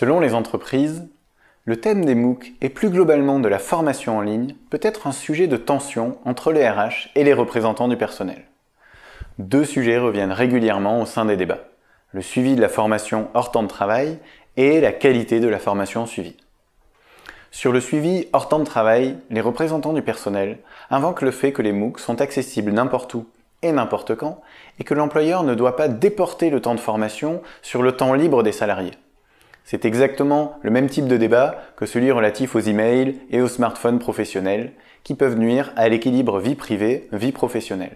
Selon les entreprises, le thème des MOOC et plus globalement de la formation en ligne peut être un sujet de tension entre les RH et les représentants du personnel. Deux sujets reviennent régulièrement au sein des débats: le suivi de la formation hors temps de travail et la qualité de la formation suivie. Sur le suivi hors temps de travail, les représentants du personnel invoquent le fait que les MOOC sont accessibles n'importe où et n'importe quand et que l'employeur ne doit pas déporter le temps de formation sur le temps libre des salariés. C'est exactement le même type de débat que celui relatif aux emails et aux smartphones professionnels qui peuvent nuire à l'équilibre vie privée-vie professionnelle.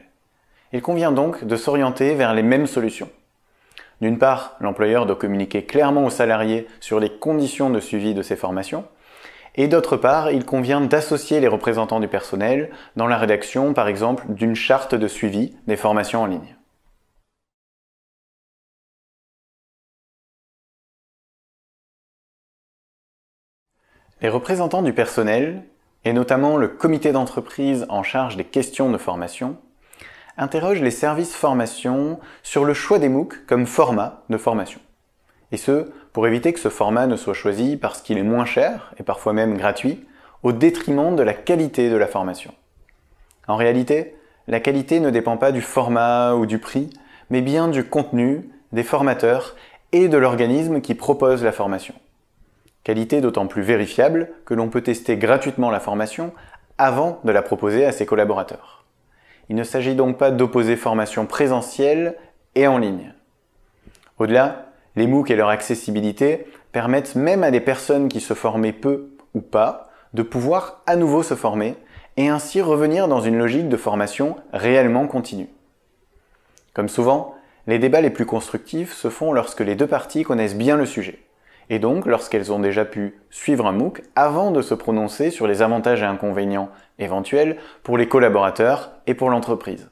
Il convient donc de s'orienter vers les mêmes solutions. D'une part, l'employeur doit communiquer clairement aux salariés sur les conditions de suivi de ces formations, et d'autre part, il convient d'associer les représentants du personnel dans la rédaction, par exemple, d'une charte de suivi des formations en ligne. Les représentants du personnel, et notamment le comité d'entreprise en charge des questions de formation, interrogent les services formation sur le choix des MOOC comme format de formation. Et ce, pour éviter que ce format ne soit choisi parce qu'il est moins cher, et parfois même gratuit, au détriment de la qualité de la formation. En réalité, la qualité ne dépend pas du format ou du prix, mais bien du contenu, des formateurs et de l'organisme qui propose la formation. Qualité d'autant plus vérifiable que l'on peut tester gratuitement la formation avant de la proposer à ses collaborateurs. Il ne s'agit donc pas d'opposer formation présentielle et en ligne. Au-delà, les MOOC et leur accessibilité permettent même à des personnes qui se formaient peu ou pas de pouvoir à nouveau se former et ainsi revenir dans une logique de formation réellement continue. Comme souvent, les débats les plus constructifs se font lorsque les deux parties connaissent bien le sujet, et donc lorsqu'elles ont déjà pu suivre un MOOC avant de se prononcer sur les avantages et inconvénients éventuels pour les collaborateurs et pour l'entreprise.